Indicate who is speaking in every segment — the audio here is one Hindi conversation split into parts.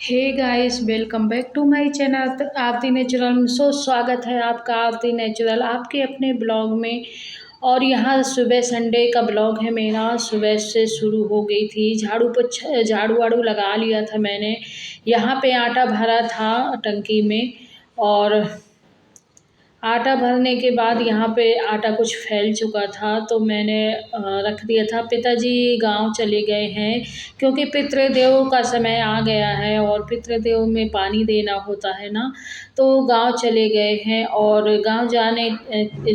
Speaker 1: Hey guys, welcome back to my channel Aarti natural में। स्वागत है आपका आरती नेचुरल आपके अपने ब्लॉग में। और यहाँ सुबह संडे का ब्लॉग है मेरा। सुबह से शुरू हो गई थी, झाड़ू वाड़ू लगा लिया था मैंने। यहाँ पे आटा भरा था टंकी में, और आटा भरने के बाद यहाँ पे आटा कुछ फैल चुका था, तो मैंने रख दिया था। पिताजी गांव चले गए हैं क्योंकि पितृदेव का समय आ गया है और पितृदेव में पानी देना होता है ना, तो गांव चले गए हैं। और गांव जाने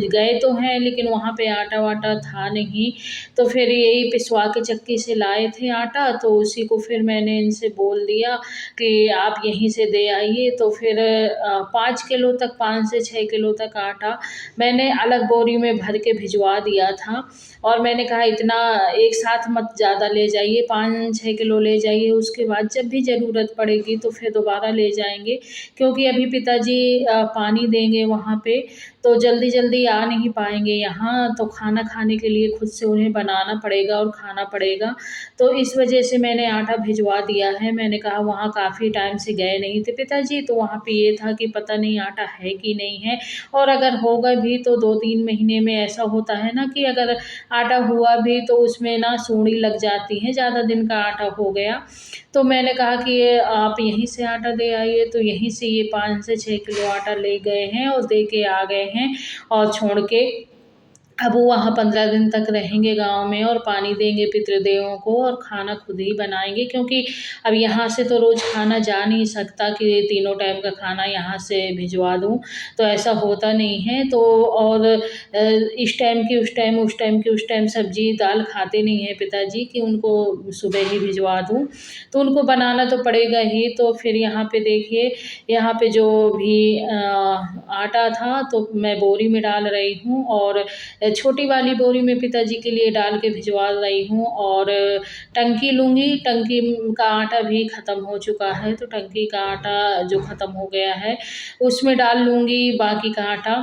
Speaker 1: गए तो हैं, लेकिन वहाँ पे आटा वाटा था नहीं, तो फिर यही पिसवा के चक्की से लाए थे आटा, तो उसी को फिर मैंने इनसे बोल दिया कि आप यहीं से दे आइए। तो फिर 5 किलो तक, 5 से 6 किलो तक आटा मैंने अलग बोरी में भर के भिजवा दिया था। और मैंने कहा इतना एक साथ मत ज़्यादा ले जाइए, 5-6 किलो ले जाइए, उसके बाद जब भी ज़रूरत पड़ेगी तो फिर दोबारा ले जाएंगे, क्योंकि अभी पिताजी पानी देंगे वहाँ पे, तो जल्दी जल्दी आ नहीं पाएंगे यहाँ, तो खाना खाने के लिए खुद से उन्हें बनाना पड़ेगा और खाना पड़ेगा। तो इस वजह से मैंने आटा भिजवा दिया है। मैंने कहा वहाँ काफ़ी टाइम से गए नहीं थे पिताजी, तो वहाँ पे ये था कि पता नहीं आटा है कि नहीं है, और अगर होगा भी तो 2-3 महीने में ऐसा होता है ना कि अगर आटा हुआ भी तो उसमें ना सूंडी लग जाती है, ज़्यादा दिन का आटा हो गया। तो मैंने कहा कि ये आप यहीं से आटा दे आइए, तो यहीं से ये 5 से 6 किलो आटा ले गए हैं और दे के आ गए हैं, और छोड़ के अब वो वहाँ 15 दिन तक रहेंगे गाँव में, और पानी देंगे पितृदेवों को, और खाना खुद ही बनाएंगे, क्योंकि अब यहाँ से तो रोज़ खाना जा नहीं सकता कि तीनों टाइम का खाना यहाँ से भिजवा दूँ, तो ऐसा होता नहीं है। तो और इस टाइम की उस टाइम, उस टाइम की उस टाइम सब्जी दाल खाते नहीं हैं पिताजी कि उनको सुबह ही भिजवा दूँ, तो उनको बनाना तो पड़ेगा ही। तो फिर यहाँ पे देखिए, यहाँ पे जो भी आटा था तो मैं बोरी में डाल रही हूँ, और छोटी वाली बोरी में पिताजी के लिए डाल के भिजवा रही हूँ। और टंकी लूँगी, टंकी का आटा भी ख़त्म हो चुका है, तो टंकी का आटा जो ख़त्म हो गया है उसमें डाल लूँगी बाकी का आटा।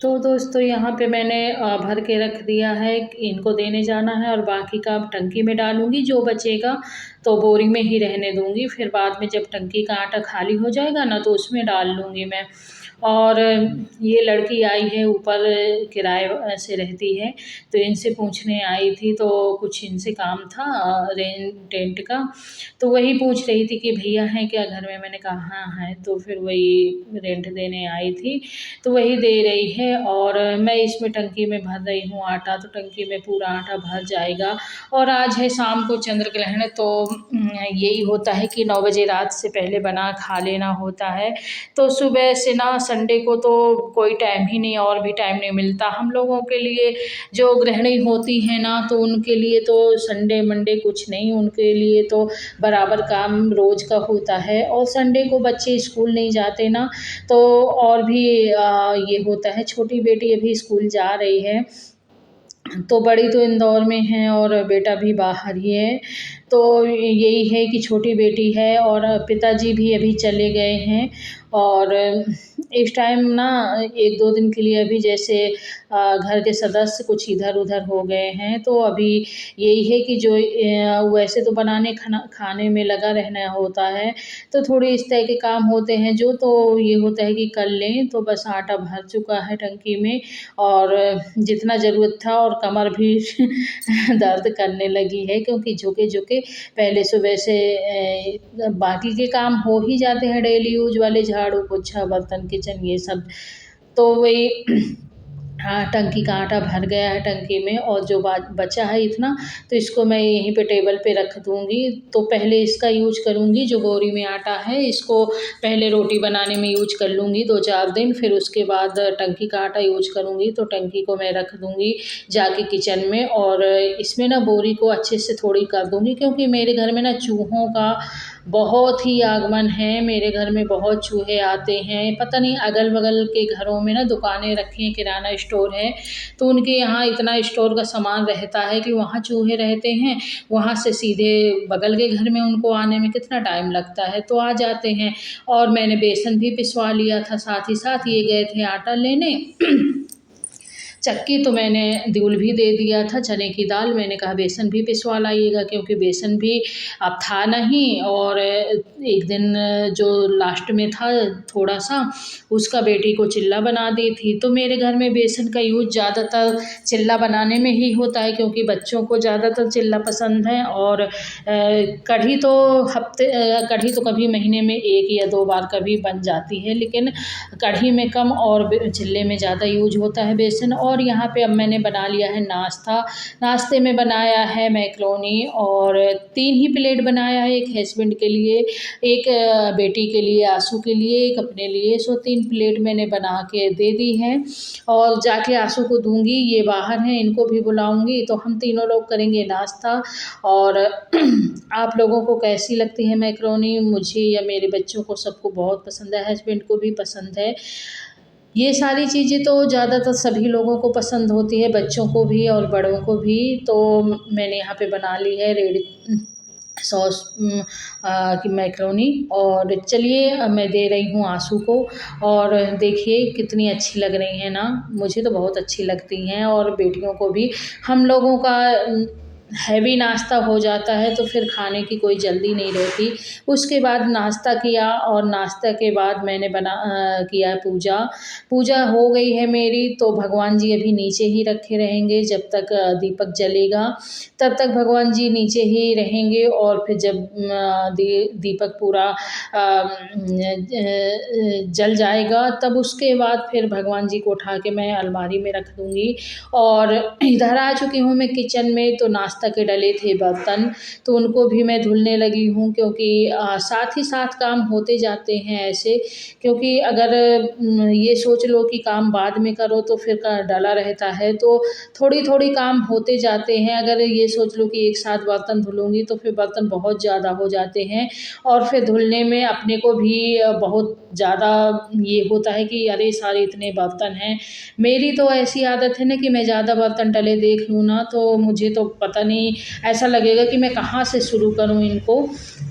Speaker 1: तो दोस्तों यहाँ पे मैंने भर के रख दिया है, इनको देने जाना है, और बाकी का अब टंकी में डालूँगी। जो बचेगा तो बोरी में ही रहने दूँगी, फिर बाद में जब टंकी का आटा खाली हो जाएगा ना तो उसमें डाल लूँगी मैं। और ये लड़की आई है ऊपर, किराए से रहती है, तो इनसे पूछने आई थी, तो कुछ इनसे काम था रेंट का, तो वही पूछ रही थी कि भैया हैं क्या घर में। मैंने कहा हाँ है, तो फिर वही रेंट देने आई थी, तो वही दे रही है। और मैं इसमें टंकी में भर रही हूँ आटा, तो टंकी में पूरा आटा भर जाएगा। और आज है शाम को चंद्र ग्रहण, तो यही होता है कि 9 बजे रात से पहले बना खा लेना होता है। तो सुबह से ना संडे को तो कोई टाइम ही नहीं, और भी टाइम नहीं मिलता हम लोगों के लिए। जो गृहिणी होती हैं ना, तो उनके लिए तो संडे मंडे कुछ नहीं, उनके लिए तो बराबर काम रोज़ का होता है। और संडे को बच्चे स्कूल नहीं जाते ना, तो और भी ये होता है। छोटी बेटी अभी स्कूल जा रही है, तो बड़ी तो इंदौर में है और बेटा भी बाहर ही है। तो यही है कि छोटी बेटी है, और पिताजी भी अभी चले गए हैं। और इस टाइम ना 1-2 दिन के लिए अभी जैसे घर के सदस्य कुछ इधर-उधर हो गए हैं, तो अभी यही है कि जो वैसे तो खाने में लगा रहना होता है, तो थोड़े इस तरह के काम होते हैं जो, तो ये होता है कि कर लें। तो बस आटा भर चुका है टंकी में, और जितना ज़रूरत था, और कमर भी दर्द करने लगी है, क्योंकि झुके-झुके पहले सुबह से बाकी के काम हो ही जाते हैं डेली यूज़ वाले, झाड़ू, पोछा, बर्तन, किचन, ये सब। तो वही हाँ, टंकी का आटा भर गया है टंकी में, और जो बचा है इतना, तो इसको मैं यहीं पे टेबल पे रख दूँगी। तो पहले इसका यूज़ करूँगी, जो बोरी में आटा है इसको पहले रोटी बनाने में यूज़ कर लूँगी 2-4 दिन, फिर उसके बाद टंकी का आटा यूज़ करूँगी। तो टंकी को मैं रख दूँगी जाके किचन में, और इसमें ना बोरी को अच्छे से थोड़ी कर दूँगी, क्योंकि मेरे घर में ना चूहों का बहुत ही आगमन है। मेरे घर में बहुत चूहे आते हैं। पता नहीं अगल-बगल के घरों में ना दुकानें रखी हैं, किराना स्टोर है, तो उनके यहाँ इतना स्टोर का सामान रहता है कि वहाँ चूहे रहते हैं। वहाँ से सीधे बगल के घर में उनको आने में कितना टाइम लगता है, तो आ जाते हैं। और मैंने बेसन भी पिसवा लिया था, साथ ही साथ ये गए थे आटा लेने। चक्की तो मैंने दूल भी दे दिया था, चने की दाल मैंने कहा बेसन भी पिसवा लाइएगा, क्योंकि बेसन भी अब था नहीं। और एक दिन जो लास्ट में था थोड़ा-सा, उसका बेटी को चिल्ला बना दी थी। तो मेरे घर में बेसन का यूज़ ज़्यादातर चिल्ला बनाने में ही होता है, क्योंकि बच्चों को ज़्यादातर चिल्ला पसंद है। और कढ़ी तो कभी महीने में 1 या 2 बार कभी बन जाती है, लेकिन कढ़ी में कम और चिल्ले में ज़्यादा यूज होता है बेसन। और यहाँ पे अब मैंने बना लिया है नाश्ता। नाश्ते में बनाया है मैक्रोनी, और 3 ही प्लेट बनाया है, 1 हस्बैंड के लिए, 1 बेटी के लिए, आशू के लिए, 1 अपने लिए। सो 3 प्लेट मैंने बना के दे दी हैं, और जाके आशू को दूंगी। ये बाहर हैं, इनको भी बुलाऊंगी, तो हम तीनों लोग करेंगे नाश्ता। और आप लोगों को कैसी लगती है मैक्रोनी? मुझे या मेरे बच्चों को सबको बहुत पसंद है, हस्बैंड को भी पसंद है। ये सारी चीज़ें तो ज़्यादातर सभी लोगों को पसंद होती है, बच्चों को भी और बड़ों को भी। तो मैंने यहाँ पे बना ली है रेडी सॉस की मैक्रोनी। और चलिए अब मैं दे रही हूँ आशू को, और देखिए कितनी अच्छी लग रही हैं ना, मुझे तो बहुत अच्छी लगती हैं, और बेटियों को भी। हम लोगों का हैवी नाश्ता हो जाता है, तो फिर खाने की कोई जल्दी नहीं रहती। उसके बाद नाश्ता किया, और नाश्ता के बाद मैंने किया पूजा। पूजा हो गई है मेरी, तो भगवान जी अभी नीचे ही रखे रहेंगे जब तक दीपक जलेगा, तब तक भगवान जी नीचे ही रहेंगे। और फिर जब दीपक पूरा जल जाएगा, तब उसके बाद फिर भगवान जी को उठा के मैं अलमारी में रख दूँगी। और इधर आ चुकी हूँ मैं किचन में, तो नाश्ता के डले थे बर्तन, तो उनको भी मैं धुलने लगी हूँ, क्योंकि साथ ही साथ काम होते जाते हैं ऐसे। क्योंकि अगर ये सोच लो कि काम बाद में करो, तो फिर डला रहता है, तो थोड़ी-थोड़ी काम होते जाते हैं। अगर ये सोच लो कि एक साथ बर्तन धुलूँगी, तो फिर बर्तन बहुत ज़्यादा हो जाते हैं, और फिर धुलने में अपने को भी बहुत ज़्यादा ये होता है कि अरे सारे इतने बर्तन हैं। मेरी तो ऐसी आदत है ना कि मैं ज़्यादा बर्तन डले देख लूँ ना, तो मुझे तो पता नहीं, ऐसा लगेगा कि मैं कहाँ से शुरू करूँ इनको।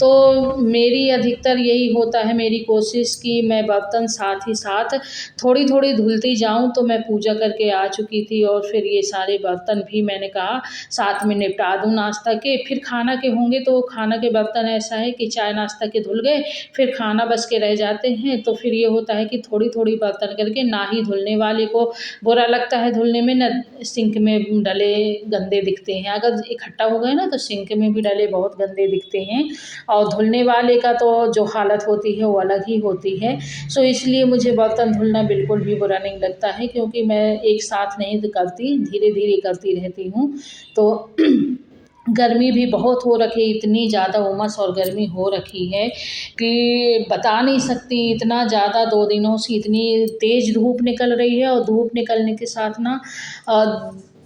Speaker 1: तो मेरी अधिकतर यही होता है, मेरी कोशिश कि मैं बर्तन साथ ही साथ थोड़ी-थोड़ी धुलती जाऊँ। तो मैं पूजा करके आ चुकी थी, और फिर ये सारे बर्तन भी मैंने कहा साथ में निपटा दूँ नाश्ता के। फिर खाना के होंगे, तो खाना के बर्तन ऐसा है कि चाय नाश्ता के धुल गए, फिर खाना बच के रह जाते हैं। तो फिर ये होता है कि थोड़ी-थोड़ी बर्तन करके, ना ही धुलने वाले को बुरा लगता है धुलने में, ना सिंक में डले गंदे दिखते हैं। अगर इकट्ठा हो गए ना, तो सिंक में भी डले बहुत गंदे दिखते हैं, और धुलने वाले का तो जो हालत होती है वो अलग ही होती है। सो इसलिए मुझे बर्तन धुलना बिल्कुल भी बुरा नहीं लगता है, क्योंकि मैं एक साथ नहीं करती, धीरे-धीरे करती रहती हूँ। तो गर्मी भी बहुत हो रखी है, इतनी ज़्यादा उमस और गर्मी हो रखी है कि बता नहीं सकती। इतना ज़्यादा 2 दिनों से इतनी तेज़ धूप निकल रही है, और धूप निकलने के साथ ना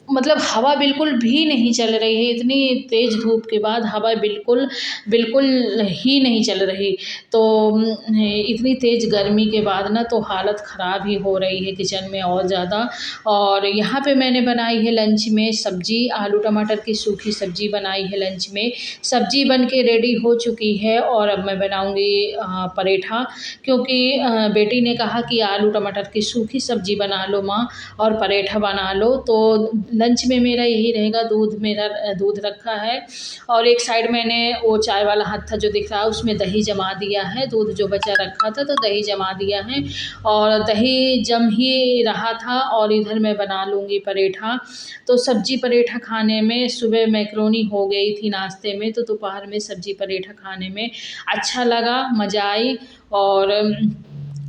Speaker 1: मतलब हवा बिल्कुल भी नहीं चल रही है। इतनी तेज़ धूप के बाद हवा बिल्कुल बिल्कुल ही नहीं चल रही। तो इतनी तेज़ गर्मी के बाद ना, तो हालत ख़राब ही हो रही है किचन में और ज़्यादा। और यहाँ पे मैंने बनाई है लंच में सब्ज़ी, आलू टमाटर की सूखी सब्ज़ी बनाई है लंच में। सब्ज़ी बन के रेडी हो चुकी है, और अब मैं बनाऊँगी पराठा, क्योंकि बेटी ने कहा कि आलू टमाटर की सूखी सब्ज़ी बना लो माँ, और पराठा बना लो। तो लंच में मेरा यही रहेगा। दूध रखा है, और एक साइड मैंने वो चाय वाला हाथ था जो दिख रहा है, उसमें दही जमा दिया है। दूध जो बचा रखा था, तो दही जमा दिया है, और दही जम ही रहा था, और इधर मैं बना लूँगी पराठा। तो सब्ज़ी पराठा खाने में, सुबह मैक्रोनी हो गई थी नाश्ते में, तो दोपहर में सब्ज़ी पराठा खाने में अच्छा लगा, मज़ा आई। और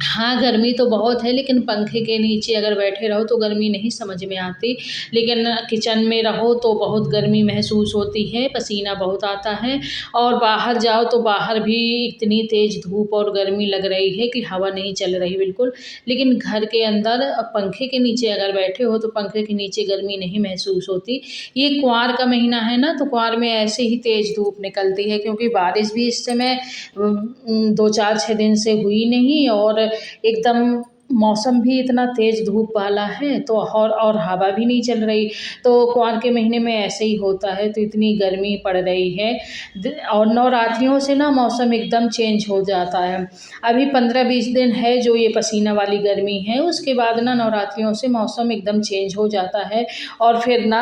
Speaker 1: हाँ, गर्मी तो बहुत है, लेकिन पंखे के नीचे अगर बैठे रहो तो गर्मी नहीं समझ में आती। लेकिन किचन में रहो तो बहुत गर्मी महसूस होती है, पसीना बहुत आता है, और बाहर जाओ तो बाहर भी इतनी तेज़ धूप और गर्मी लग रही है कि हवा नहीं चल रही बिल्कुल। लेकिन घर के अंदर पंखे के नीचे अगर बैठे हो तो पंखे के नीचे गर्मी नहीं महसूस होती। ये क्वार का महीना है ना, तो क्वार में ऐसे ही तेज़ धूप निकलती है, क्योंकि बारिश भी इस समय 2-4-6 दिन से हुई नहीं, और एकदम मौसम भी इतना तेज़ धूप वाला है, तो और हवा भी नहीं चल रही। तो क्वार के महीने में ऐसे ही होता है, तो इतनी गर्मी पड़ रही है। और नवरात्रियों से ना मौसम एकदम चेंज हो जाता है। अभी 15-20 दिन है जो ये पसीना वाली गर्मी है, उसके बाद ना नवरात्रियों से मौसम एकदम चेंज हो जाता है, और फिर ना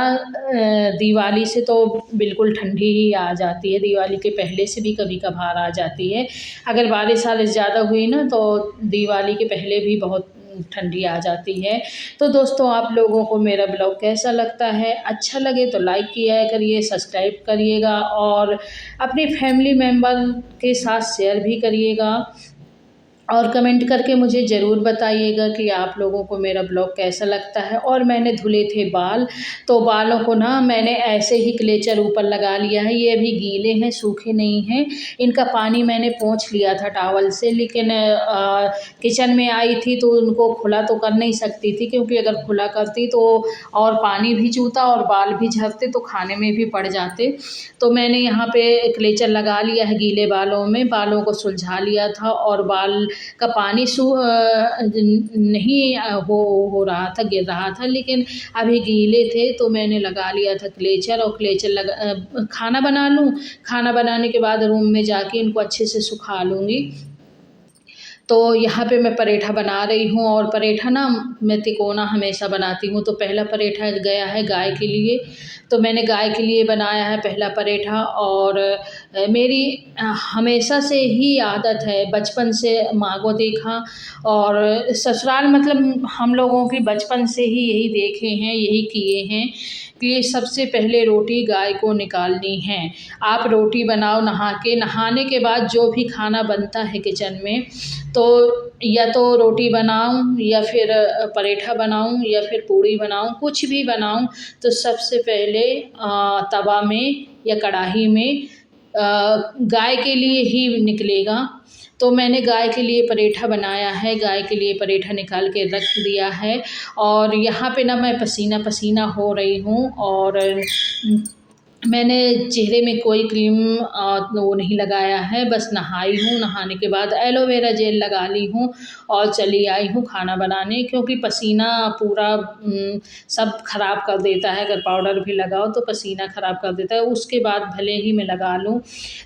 Speaker 1: दिवाली से तो बिल्कुल ठंडी ही आ जाती है। दिवाली के पहले से भी कभी-कभार आ जाती है। अगर बारिश-वारिश ज़्यादा हुई ना तो दिवाली के पहले भी बहुत ठंडी आ जाती है। तो दोस्तों, आप लोगों को मेरा ब्लॉग कैसा लगता है? अच्छा लगे तो लाइक किया करिए, सब्सक्राइब करिएगा, और अपने फैमिली मेंबर के साथ शेयर भी करिएगा। और कमेंट करके मुझे ज़रूर बताइएगा कि आप लोगों को मेरा ब्लॉग कैसा लगता है। और मैंने धुले थे बाल, तो बालों को ना मैंने ऐसे ही क्लेचर ऊपर लगा लिया है। ये अभी गीले हैं, सूखे नहीं हैं। इनका पानी मैंने पोंछ लिया था टॉवल से, लेकिन किचन में आई थी तो उनको खुला तो कर नहीं सकती थी, क्योंकि अगर खुला करती तो और पानी भी चूता और बाल भी झड़ते, तो खाने में भी पड़ जाते। तो मैंने यहाँ पे क्लेचर लगा लिया है गीले बालों में, बालों को सुलझा लिया था, और बाल का पानी नहीं हो रहा था, गिर रहा था, लेकिन अभी गीले थे तो मैंने लगा लिया था क्लेचर। और क्लेचर खाना बना लूँ, खाना बनाने के बाद रूम में जाके इनको अच्छे से सुखा लूँगी। तो यहाँ पे मैं पराठा बना रही हूँ, और पराठा ना मैं तिकोना हमेशा बनाती हूँ। तो पहला पराठा गया है गाय के लिए, तो मैंने गाय के लिए बनाया है पहला पराठा। और मेरी हमेशा से ही आदत है, बचपन से माँ को देखा, और ससुराल मतलब हम लोगों की बचपन से ही यही देखे हैं, यही किए हैं कि सबसे पहले रोटी गाय को निकालनी है। आप रोटी बनाओ नहाने के बाद जो भी खाना बनता है किचन में, तो या तो रोटी बनाऊं, या फिर पराठा बनाऊं, या फिर पूड़ी बनाऊं, कुछ भी बनाऊं, तो सबसे पहले तवा में या कढ़ाई में गाय के लिए ही निकलेगा। तो मैंने गाय के लिए पराठा बनाया है, गाय के लिए पराठा निकाल के रख दिया है। और यहाँ पे ना मैं पसीना पसीना हो रही हूँ, और मैंने चेहरे में कोई क्रीम वो नहीं लगाया है, बस नहाई हूँ। नहाने के बाद एलोवेरा जेल लगा ली हूँ और चली आई हूँ खाना बनाने, क्योंकि पसीना पूरा सब खराब कर देता है। अगर पाउडर भी लगाओ तो पसीना खराब कर देता है, उसके बाद भले ही मैं लगा लूँ।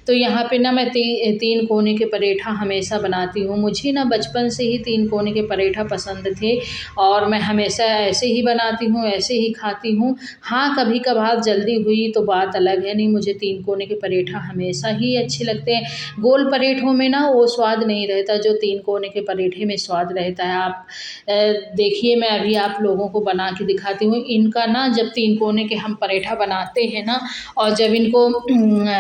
Speaker 1: तो यहाँ पे ना मैं 3 कोने के पराठा हमेशा बनाती हूँ। मुझे ना बचपन से ही 3 कोने के पराठा पसंद थे, और मैं हमेशा ऐसे ही बनाती हूँ, ऐसे ही खाती हूँ। हाँ, कभी कभार जल्दी हुई तो बात अलग है, नहीं मुझे 3 कोने के पराठा हमेशा ही अच्छे लगते हैं। गोल पराठों में ना वो स्वाद नहीं रहता जो 3 कोने के पराठे में स्वाद रहता है। आप देखिए, मैं अभी आप लोगों को बना के दिखाती हूँ। इनका ना जब 3 कोने के हम पराठा बनाते हैं ना, और जब इनको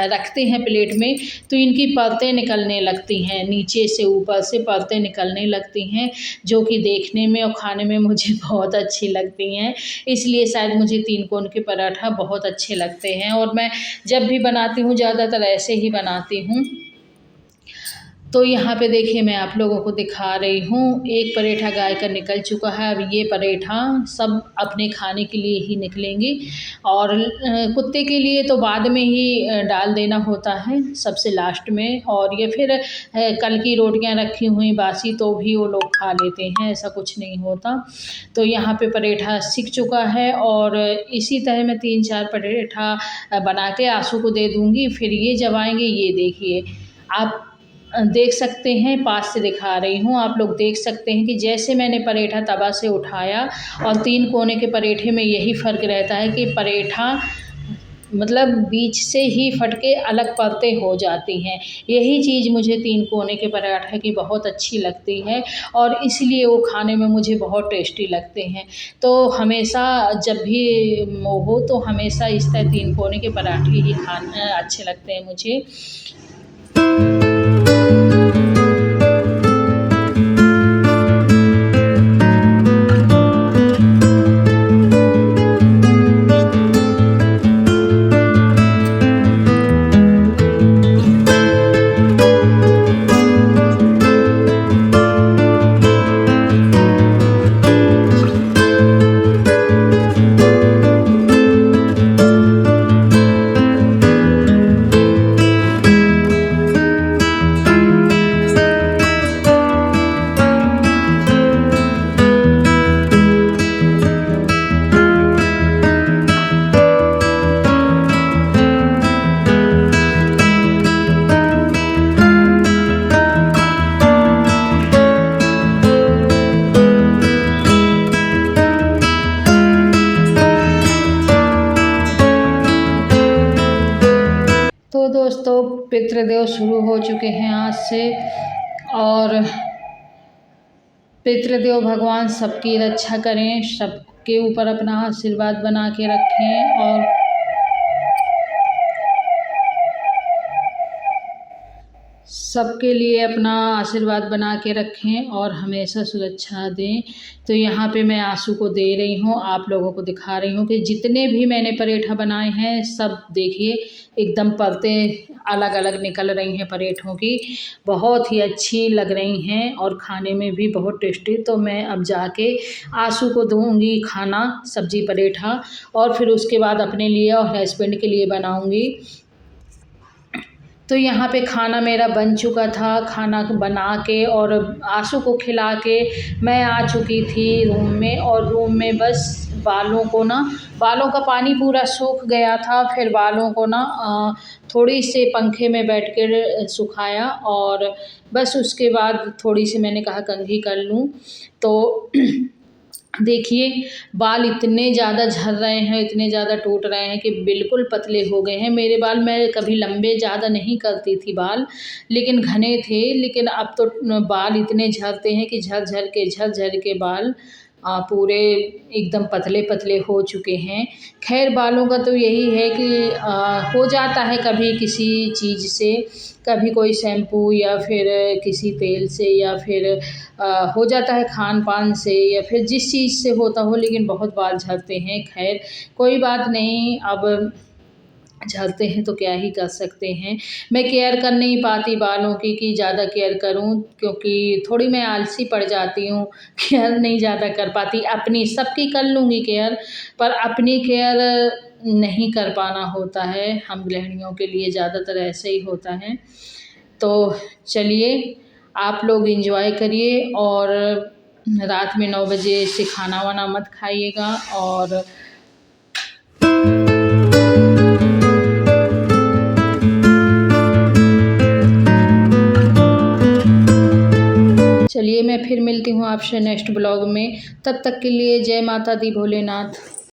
Speaker 1: रखते हैं प्लेट में, तो इनकी परतें निकलने लगती हैं, नीचे से ऊपर से परतें निकलने लगती हैं, जो कि देखने में और खाने में मुझे बहुत अच्छी लगती हैं। इसलिए शायद मुझे 3 कोण के पराठा बहुत अच्छे लगते हैं, और मैं जब भी बनाती हूँ ज़्यादातर ऐसे ही बनाती हूँ। तो यहाँ पे देखिए, मैं आप लोगों को दिखा रही हूँ, एक पराठा गाय का निकल चुका है। अब ये पराठा सब अपने खाने के लिए ही निकलेंगी, और कुत्ते के लिए तो बाद में ही डाल देना होता है, सबसे लास्ट में। और ये फिर कल की रोटियां रखी हुई बासी तो भी वो लोग खा लेते हैं, ऐसा कुछ नहीं होता। तो यहाँ पे पराठा सीख चुका है, और इसी तरह मैं 3-4 पराठा बना के आंसू को दे दूँगी। फिर ये जब आएंगे, ये देखिए आप देख सकते हैं, पास से दिखा रही हूँ, आप लोग देख सकते हैं कि जैसे मैंने पराठा तवा से उठाया, और 3 कोने के पराठे में यही फ़र्क रहता है कि पराठा मतलब बीच से ही फट के अलग परतें हो जाती हैं। यही चीज़ मुझे 3 कोने के पराठे की बहुत अच्छी लगती है, और इसलिए वो खाने में मुझे बहुत टेस्टी लगते हैं। तो हमेशा जब भी वो हो तो हमेशा इस तरह 3 कोने के पराठे ही खाना अच्छे लगते हैं मुझे। दोस्तों, पितृदेव शुरू हो चुके हैं आज से, और पितृदेव भगवान सबकी रक्षा करें, सबके ऊपर अपना आशीर्वाद बना के रखें और सबके लिए अपना आशीर्वाद बना के रखें और हमेशा सुरक्षा दें। तो यहाँ पे मैं आंसू को दे रही हूँ, आप लोगों को दिखा रही हूँ कि जितने भी मैंने परेठा बनाए हैं सब देखिए एकदम परतें अलग अलग निकल रही हैं परेठों की, बहुत ही अच्छी लग रही हैं और खाने में भी बहुत टेस्टी। तो मैं अब जाके आंसू को दूँगी खाना, सब्जी परेठा, और फिर उसके बाद अपने लिए और हस्बैंड के लिए बनाऊँगी। तो यहाँ पे खाना मेरा बन चुका था, खाना बना के और आंसू को खिला के मैं आ चुकी थी रूम में, और रूम में बस बालों का पानी पूरा सूख गया था। फिर बालों को ना थोड़ी से पंखे में बैठ कर सुखाया, और बस उसके बाद थोड़ी सी मैंने कहा कंघी कर लूँ। तो देखिए बाल इतने ज़्यादा झड़ रहे हैं, इतने ज़्यादा टूट रहे हैं कि बिल्कुल पतले हो गए हैं मेरे बाल। मैं कभी लंबे ज़्यादा नहीं करती थी बाल, लेकिन घने थे, लेकिन अब तो बाल इतने झड़ते हैं कि झड़ झड़ के बाल पूरे एकदम पतले पतले हो चुके हैं। खैर बालों का तो यही है कि हो जाता है कभी किसी चीज़ से, कभी कोई शैम्पू या फिर किसी तेल से, या फिर हो जाता है खान पान से, या फिर जिस चीज़ से होता हो, लेकिन बहुत बाल झड़ते हैं। खैर कोई बात नहीं, अब झड़ते हैं तो क्या ही कर सकते हैं। मैं केयर कर नहीं पाती बालों की कि ज़्यादा केयर करूं, क्योंकि थोड़ी मैं आलसी पड़ जाती हूँ, केयर नहीं ज़्यादा कर पाती अपनी। सबकी कर लूँगी केयर, पर अपनी केयर नहीं कर पाना होता है। हम गृहिणियों के लिए ज़्यादातर ऐसे ही होता है। तो चलिए आप लोग एंजॉय करिए, और रात में 9 बजे से खाना वाना मत खाइएगा। और चलिए मैं फिर मिलती हूँ आपसे नेक्स्ट ब्लॉग में। तब तक के लिए जय माता दी भोलेनाथ।